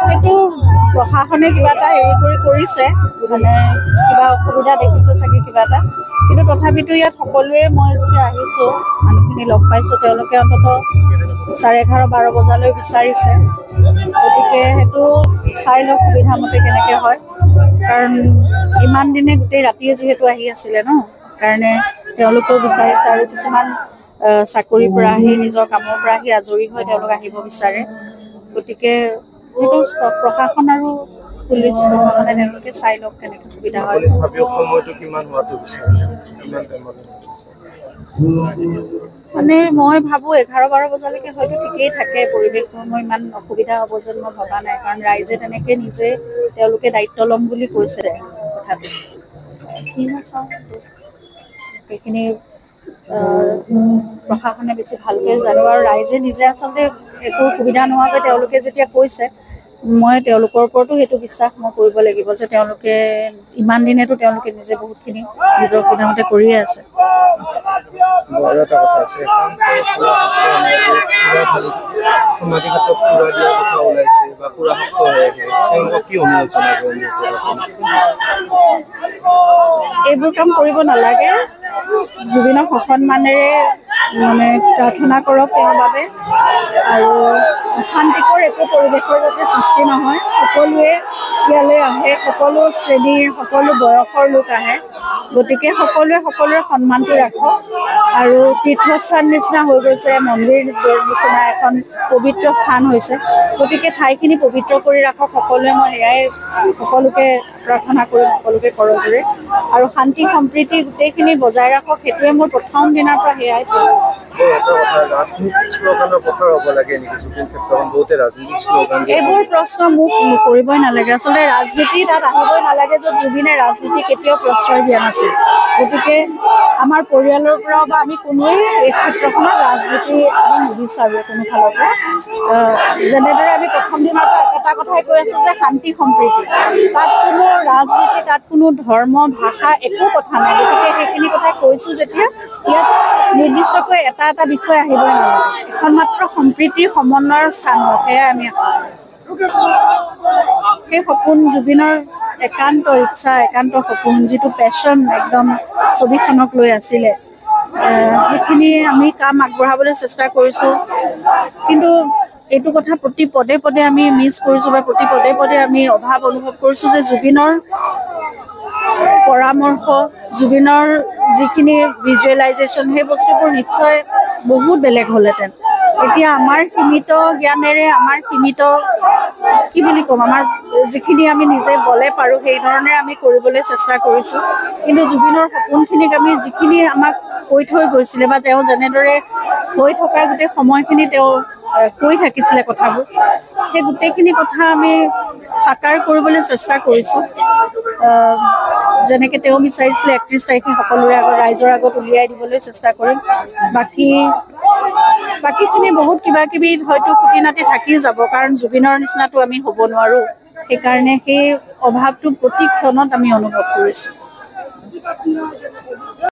এইটো প্ৰশাসনে কিবা এটা কৰিছে মানে কিবা অসুবিধা দেখিছে চাগে কিবা এটা, কিন্তু তথাপিতো ইয়াত সকলোৱে মই যেতিয়া আহিছোঁ মানুহখিনি লগ পাইছোঁ তেওঁলোকে অন্ততঃ 11:30-12 বজালৈ বিচাৰিছে। গতিকে সেইটো চাই লওক সুবিধা মতে কেনেকৈ হয়, কাৰণ ইমান দিনে গোটেই ৰাতিয়ে যিহেতু আহি আছিলে ন, কাৰণে তেওঁলোকেও বিচাৰিছে আৰু কিছুমান চাকৰিৰ পৰা আহি নিজৰ কামৰ পৰা আহি আজৰি হৈ তেওঁলোক আহিব বিচাৰে। গতিকে সেইটো প্ৰশাসন আৰু পুলিচ প্ৰশাসনে তেওঁলোকে চাই লওক কেনেকৈ সুবিধা হয়। মানে মই ভাবোঁ 11-12 বজালৈকে হয়তো ঠিকেই থাকে, পৰিৱেশবোৰ মই ইমান অসুবিধা হ'ব যেন মই ভবা নাই, কাৰণ ৰাইজে তেনেকৈ নিজে তেওঁলোকে দায়িত্ব ল'ম বুলি কৈছে তথাপি কি হয় চাওঁ সেইখিনি প্ৰশাসনে বেছি ভালকৈ জানো, আৰু ৰাইজে নিজে আচলতে একো সুবিধা নোহোৱাকৈ তেওঁলোকে যেতিয়া কৈছে মই তেওঁলোকৰ ওপৰতো সেইটো বিশ্বাস মই কৰিব লাগিব যে তেওঁলোকে ইমান দিনেতো তেওঁলোকে নিজে বহুতখিনি নিজৰ সুবিধামতে কৰিয়ে আছে। এইবোৰ কাম কৰিব নালাগে, জুবিনক সসন্মানেৰে মানে প্ৰাৰ্থনা কৰক তেওঁৰ বাবে, আৰু অশান্তিকৰ একো পৰিৱেশৰ যাতে সৃষ্টি নহয়। সকলোৱে ইয়ালৈ আহে, সকলো শ্ৰেণীৰ সকলো বয়সৰ লোক আহে, গতিকে সকলোৱে সকলোৰে সন্মানটো ৰাখক। আৰু তীৰ্থস্থান নিচিনা হৈ গৈছে, মন্দিৰ নিচিনা এখন পবিত্ৰ স্থান হৈছে, গতিকে ঠাইখিনি পবিত্ৰ কৰি ৰাখক সকলোৱে। মই সেয়াই সকলোকে প্ৰাৰ্থনা কৰিম, সকলোকে কৰজোৰে, আৰু শান্তি সম্প্ৰীতি গোটেইখিনি বজাই ৰাখক, সেইটোৱে মোৰ প্ৰথম দিনৰ পৰা সেয়াই। এইবোৰ প্ৰশ্ন মোক কৰিবই নালাগে, আচলতে ৰাজনীতি তাত আহিবই নালাগে, য'ত জুবিনে ৰাজনীতি কেতিয়াও প্ৰশ্ৰয় দিয়া নাছিল। গতিকে আমাৰ পৰিয়ালৰ পৰাও বা আমি কোনোৱেই এই ক্ষেত্ৰখনত ৰাজনীতি আমি নিবিচাৰোঁ কোনো ফালৰ পৰা। যেনেদৰে আমি প্ৰথম দিনৰ পৰা এটা কথাই কৈ আছোঁ যে শান্তি সম্প্ৰীতি, তাত কোনো ৰাজনীতি, তাত কোনো ধৰ্ম ভাষা একো কথা নাই। গতিকে সেইখিনি কথাই কৈছোঁ যেতিয়া ইয়াত নিৰ্দিষ্টকৈ এটা এটা বিষয় আহিবই নালাগে, এখন মাত্ৰ সম্প্ৰীতিৰ সমন্বয়ৰ স্থান হওক, সেয়াই আমি সেই সপোন জুবিনৰ একান্ত ইচ্ছা, একান্ত সপোন, যিটো পেশ্বন একদম ছবিখনক লৈ আছিলে, সেইখিনি আমি কাম আগবঢ়াবলৈ চেষ্টা কৰিছোঁ। কিন্তু এইটো কথা প্ৰতি পদে পদে আমি মিছ কৰিছোঁ, বা প্ৰতি পদে পদে আমি অভাৱ অনুভৱ কৰিছোঁ যে জুবিনৰ পৰামৰ্শ, জুবিনৰ যিখিনি ভিজুৱেলাইজেশ্যন, সেই বস্তুবোৰ নিশ্চয় বহুত বেলেগ হ'লহেঁতেন। এতিয়া আমাৰ সীমিত জ্ঞানেৰে, আমাৰ সীমিত কি বুলি ক'ম, আমাৰ যিখিনি আমি নিজে বলে পাৰোঁ সেই ধৰণে আমি কৰিবলৈ চেষ্টা কৰিছোঁ। কিন্তু জুবিনৰ সপোনখিনিক আমি যিখিনি আমাক কৈ থৈ গৈছিলে, বা তেওঁ যেনেদৰে হৈ থকা গোটেই সময়খিনি তেওঁ কৈ থাকিছিলে কথাবোৰ, সেই গোটেইখিনি কথা আমি সাকাৰ কৰিবলৈ চেষ্টা কৰিছোঁ। যেনেকৈ তেওঁ বিচাৰিছিলে 31 তাৰিখে সকলোৰে আগত, ৰাইজৰ আগত উলিয়াই দিবলৈ চেষ্টা কৰিম। বাকীখিনি বহুত কিবা কিবি হয়তো খুটি নাটি থাকি যাব, কাৰণ জুবিনৰ নিচিনাটো আমি হ'ব নোৱাৰোঁ। সেইকাৰণে সেই অভাৱটো প্ৰতি ক্ষণত আমি অনুভৱ কৰিছোঁ।